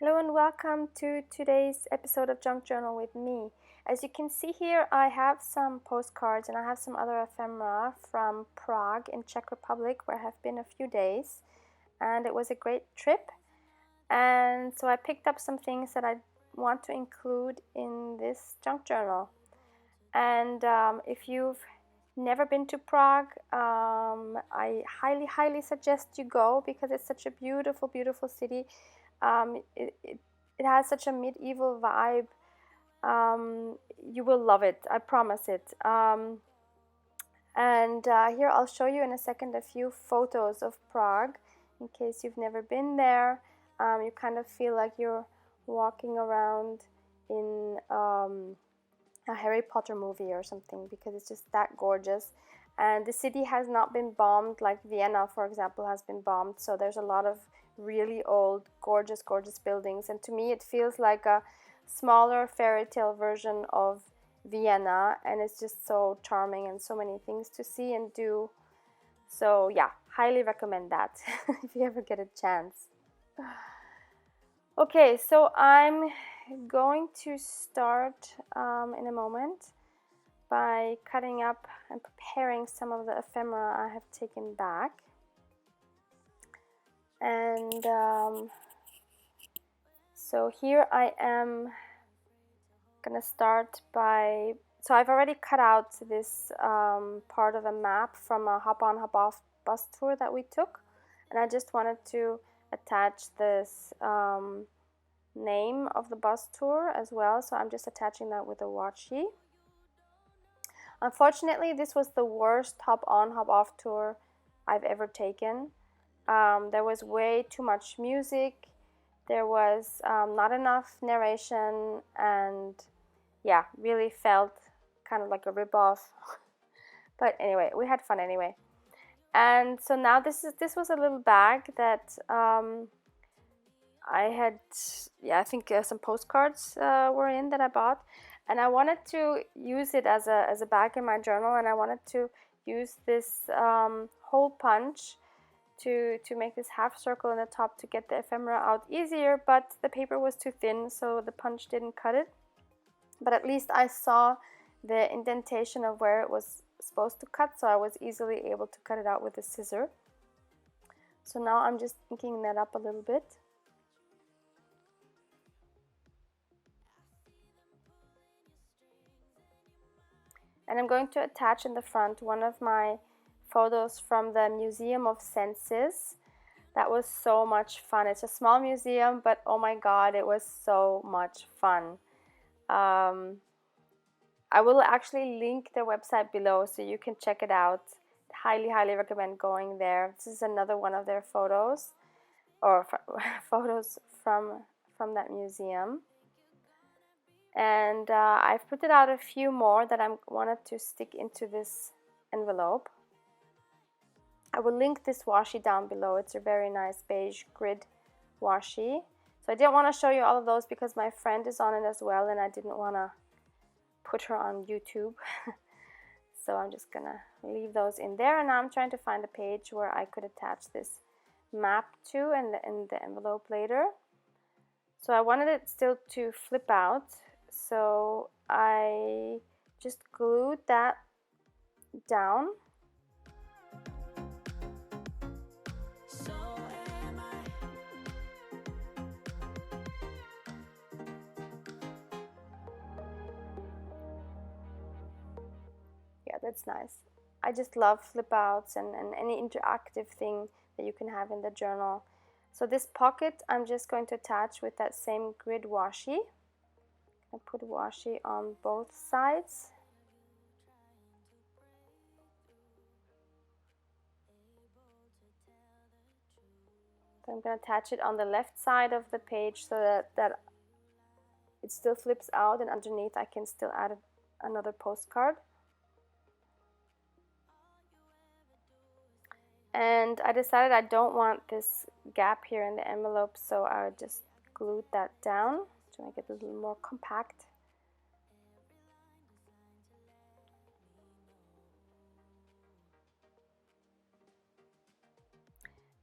Hello and welcome to today's episode of Junk Journal with me. As you can see here, I have some postcards and I have some other ephemera from Prague in Czech Republic, where I have been a few days, and it was a great trip. And so I picked up some things that I want to include in this junk journal. And if you've never been to Prague, I highly suggest you go, because it's such a beautiful city. It has such a medieval vibe. You will love it, I promise it. Here I'll show you in a second a few photos of Prague, in case you've never been there. You kind of feel like you're walking around in a Harry Potter movie or something, because it's just that gorgeous. And the city has not been bombed like Vienna, for example, has been bombed. So there's a lot of really old, gorgeous buildings. And to me, it feels like a smaller fairy tale version of Vienna. And it's just so charming and so many things to see and do. So yeah, highly recommend that if you ever get a chance. Okay, so I'm going to start in a moment by cutting up and preparing some of the ephemera I have taken back. And so here I am gonna start by, so I've already cut out this part of a map from a hop-on hop-off bus tour that we took, and I just wanted to attach this name of the bus tour as well, so I'm just attaching that with a washi. Unfortunately, this was the worst hop-on hop-off tour I've ever taken. There was way too much music, there was not enough narration, and yeah, really felt kind of like a rip-off. But anyway, we had fun anyway. And so now this was a little bag that I had, I think some postcards were in that I bought, and I wanted to use it as a bag in my journal, and I wanted to use this hole punch to make this half circle in the top to get the ephemera out easier, but the paper was too thin, so the punch didn't cut it. But at least I saw the indentation of where it was supposed to cut, so I was easily able to cut it out with a scissor. So now I'm just inking that up a little bit. And I'm going to attach in the front one of my photos from the Museum of Senses. That was so much fun. It's a small museum, but oh my god, it was so much fun. I will actually link their website below so you can check it out. Highly recommend going there. This is another one of their photos, or photos from that museum. And I've printed out a few more that I wanted to stick into this envelope. I will link this washi down below. It's a very nice beige grid washi. So I didn't want to show you all of those because my friend is on it as well, and I didn't want to put her on YouTube. So I'm just gonna leave those in there, and now I'm trying to find a page where I could attach this map to in the envelope later. So I wanted it still to flip out, so I just glued that down. Yeah, that's nice. I just love flip outs and any interactive thing that you can have in the journal. So this pocket I'm just going to attach with that same grid washi. I put washi on both sides. So I'm going to attach it on the left side of the page so that it still flips out, and underneath I can still add another postcard. And I decided I don't want this gap here in the envelope, so I just glued that down to make it a little more compact.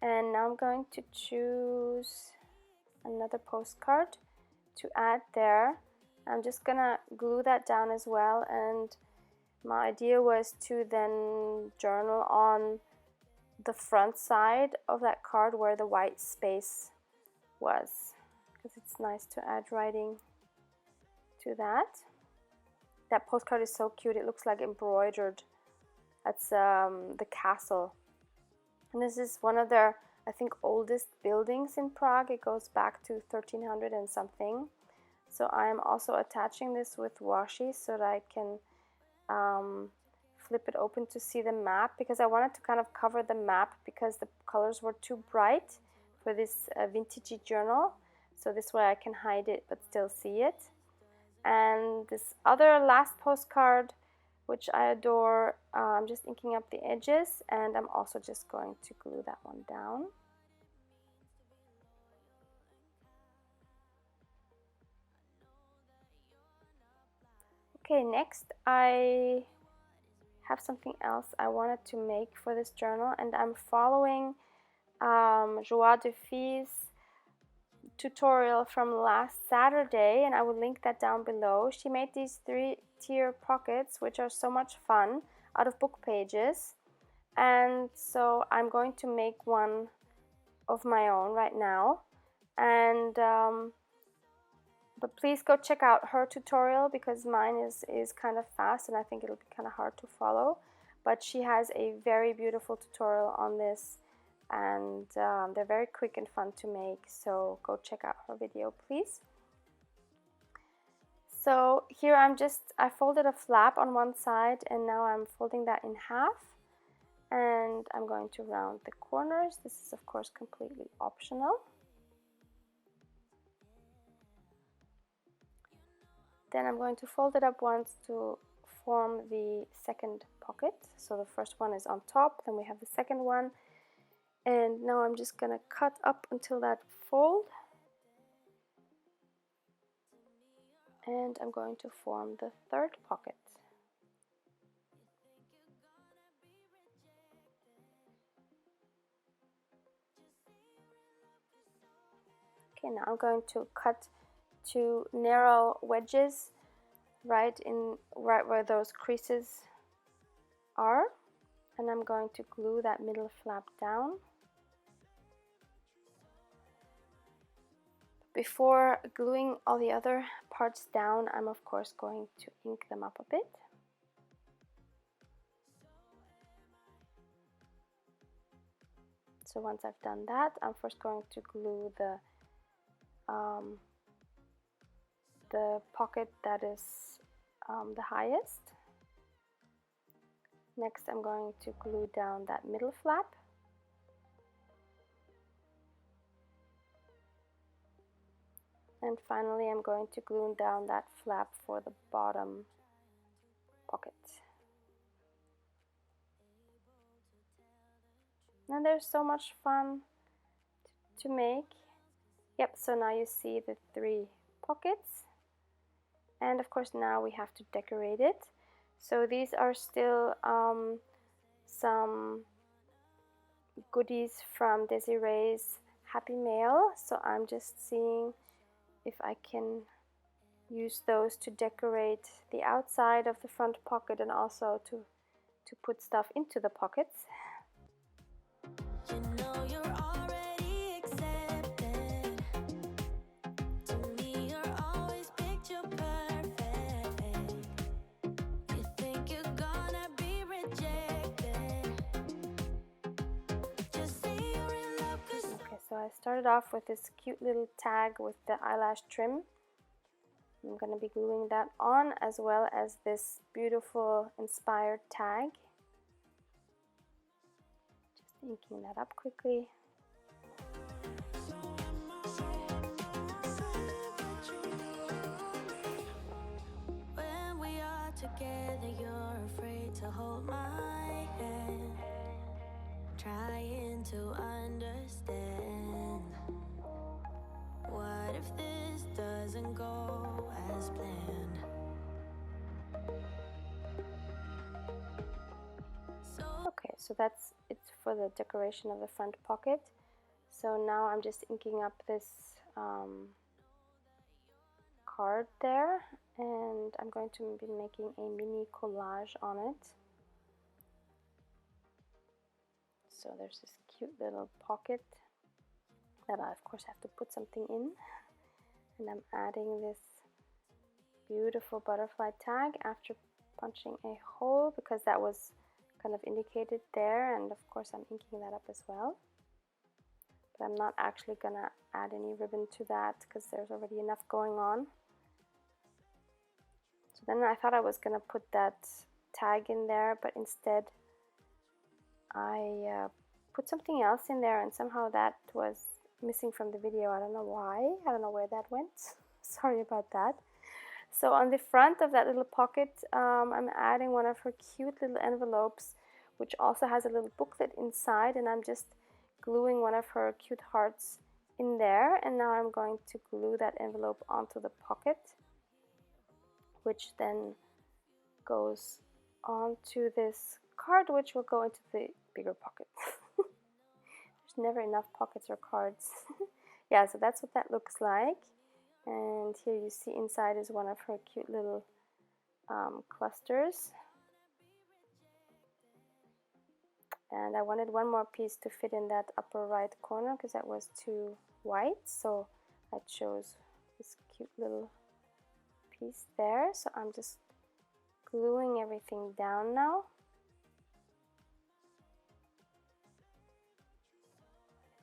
And now I'm going to choose another postcard to add there. I'm just gonna glue that down as well, and my idea was to then journal on the front side of that card where the white space was, because it's nice to add writing to that. That postcard is so cute, it looks like embroidered. That's the castle. And this is one of their, I think, oldest buildings in Prague. It goes back to 1300 and something. So I'm also attaching this with washi so that I can flip it open to see the map, because I wanted to kind of cover the map because the colors were too bright for this vintagey journal. So this way I can hide it but still see it. And this other last postcard, which I adore, I'm just inking up the edges, and I'm also just going to glue that one down. Okay, next I have something else I wanted to make for this journal, and I'm following Joie de Fille's tutorial from last Saturday, and I will link that down below. She made these 3-tier pockets, which are so much fun, out of book pages, and so I'm going to make one of my own right now. And but please go check out her tutorial, because mine is kind of fast and I think it'll be kind of hard to follow, but she has a very beautiful tutorial on this, and they're very quick and fun to make, so go check out her video, please. So here I folded a flap on one side, and now I'm folding that in half, and I'm going to round the corners. This is of course completely optional. Then I'm going to fold it up once to form the second pocket. So the first one is on top, then we have the second one. And now I'm just going to cut up until that fold. And I'm going to form the third pocket. Okay, now I'm going to cut 2 narrow wedges right where those creases are, and I'm going to glue that middle flap down. Before gluing all the other parts down, I'm of course going to ink them up a bit. So once I've done that, I'm first going to glue the pocket that is the highest. Next I'm going to glue down that middle flap. And finally I'm going to glue down that flap for the bottom pocket. And they're so much fun to make. Yep, so now you see the 3 pockets. And of course now we have to decorate it. So these are still some goodies from Desiree's Happy Mail. So I'm just seeing if I can use those to decorate the outside of the front pocket, and also to put stuff into the pockets. You know you're already accepted. To me you're always picture perfect. You think you're gonna be rejected. Just say you're in love. Okay, so I started off with this cute little tag with the eyelash trim. I'm going to be gluing that on, as well as this beautiful inspired tag. Just inking that up quickly. When we are together, you're afraid to hold my hand, trying to understand. What if this doesn't go as planned? Okay, so that's it for the decoration of the front pocket. So now I'm just inking up this card there, and I'm going to be making a mini collage on it. So there's this cute little pocket that I of course have to put something in, and I'm adding this beautiful butterfly tag after punching a hole because that was kind of indicated there, and of course I'm inking that up as well. But I'm not actually gonna add any ribbon to that because there's already enough going on. So then I thought I was gonna put that tag in there, but instead I put something else in there, and somehow that was missing from the video. I don't know why, I don't know where that went. Sorry about that. So on the front of that little pocket, I'm adding one of her cute little envelopes, which also has a little booklet inside, and I'm just gluing one of her cute hearts in there. And now I'm going to glue that envelope onto the pocket, which then goes onto this card, which will go into the bigger pocket. There's never enough pockets or cards. Yeah, so that's what that looks like. And here you see inside is one of her cute little clusters. And I wanted one more piece to fit in that upper right corner because that was too white, so I chose this cute little piece there. So I'm just gluing everything down now.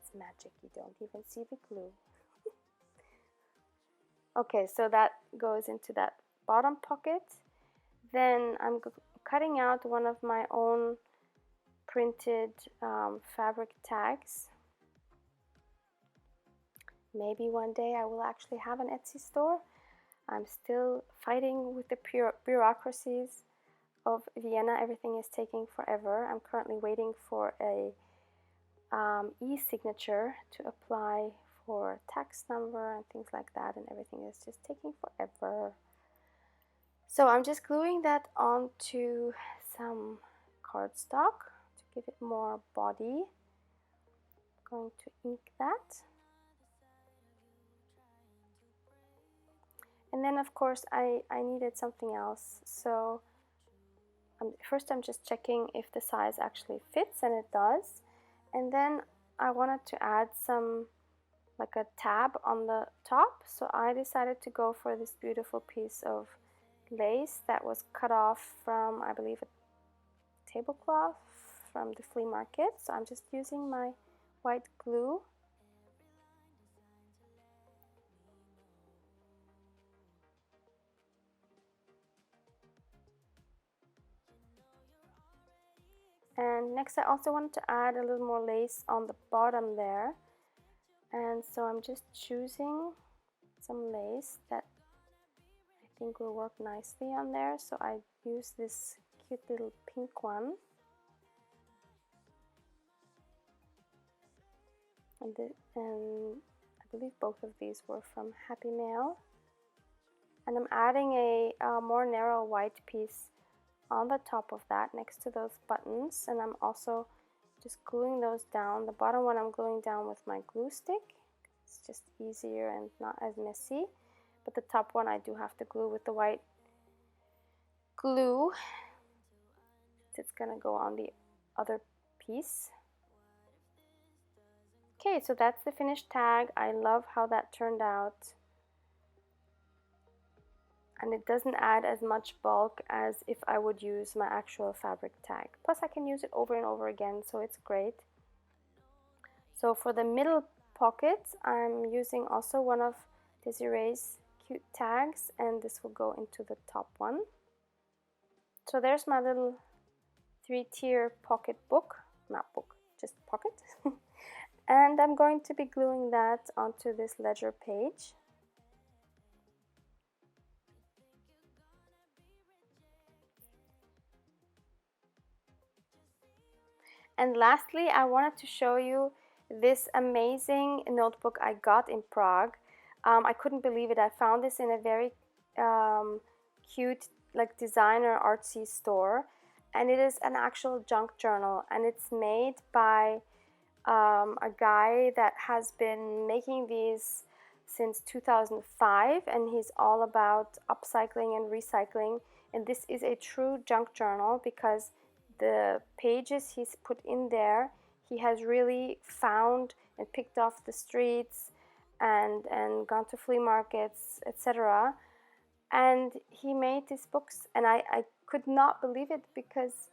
It's magic, you don't even see the glue. Okay, so that goes into that bottom pocket. Then I'm cutting out one of my own printed fabric tags. Maybe one day I will actually have an Etsy store. I'm still fighting with the bureaucracies of Vienna. Everything is taking forever. I'm currently waiting for a e-signature to apply for tax number and things like that, and everything is just taking forever. So I'm just gluing that onto some cardstock to give it more body. I'm going to ink that. And then of course I needed something else, so first I'm just checking if the size actually fits, and it does. And then I wanted to add some, like a tab on the top, so I decided to go for this beautiful piece of lace that was cut off from, I believe, a tablecloth from the flea market. So I'm just using my white glue and next I also wanted to add a little more lace on the bottom there, and so I'm just choosing some lace that I think will work nicely on there. So I use this cute little pink one, and I believe both of these were from Happy Mail. And I'm adding a more narrow white piece on the top of that next to those buttons, and I'm also just gluing those down. The bottom one I'm gluing down with my glue stick. It's just easier and not as messy. But the top one I do have to glue with the white glue. It's gonna go on the other piece. Okay, so that's the finished tag. I love how that turned out. And it doesn't add as much bulk as if I would use my actual fabric tag. Plus I can use it over and over again, so it's great. So for the middle pocket, I'm using also one of Desiree's cute tags, and this will go into the top one. So there's my little 3-tier pocket book, not book, just pocket. And I'm going to be gluing that onto this ledger page. And lastly, I wanted to show you this amazing notebook I got in Prague. I couldn't believe it. I found this in a very cute, like, designer artsy store, and it is an actual junk journal, and it's made by a guy that has been making these since 2005, and he's all about upcycling and recycling. And this is a true junk journal because the pages he's put in there, he has really found and picked off the streets and gone to flea markets, etc. And he made these books, and I could not believe it because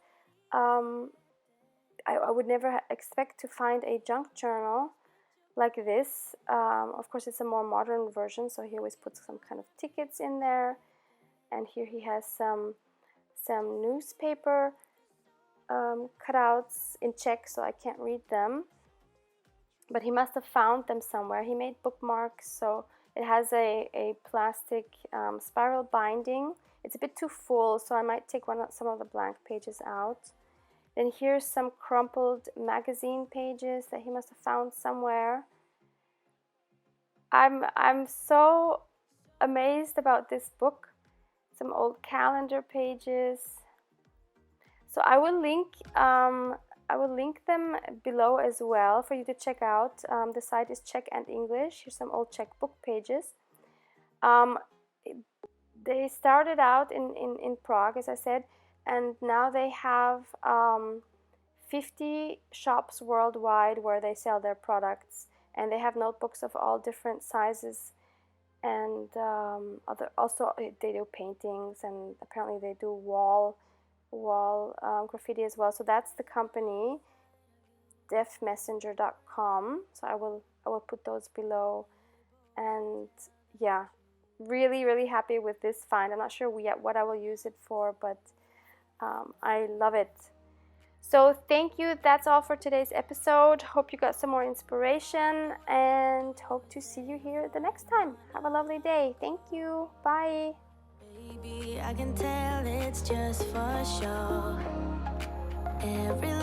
I would never expect to find a junk journal like this. Of course, it's a more modern version, so he always puts some kind of tickets in there. And here he has some newspaper cutouts in Czech, so I can't read them. But he must have found them somewhere. He made bookmarks, so it has a plastic spiral binding. It's a bit too full, so I might take some of the blank pages out. Then here's some crumpled magazine pages that he must have found somewhere. I'm so amazed about this book. Some old calendar pages. So I will link them below as well for you to check out. The site is Czech and English. Here's some old Czech book pages. They started out in Prague, as I said, and now they have 50 shops worldwide where they sell their products, and they have notebooks of all different sizes, and they do paintings, and apparently they do wall graffiti as well. So that's the company, defmessenger.com. So I will put those below. And yeah, really happy with this find. I'm not sure yet what I will use it for, but I love it. So thank you. That's all for today's episode. Hope you got some more inspiration, and hope to see you here the next time. Have a lovely day. Thank you. Bye. Baby, I can tell it's just for sure. Every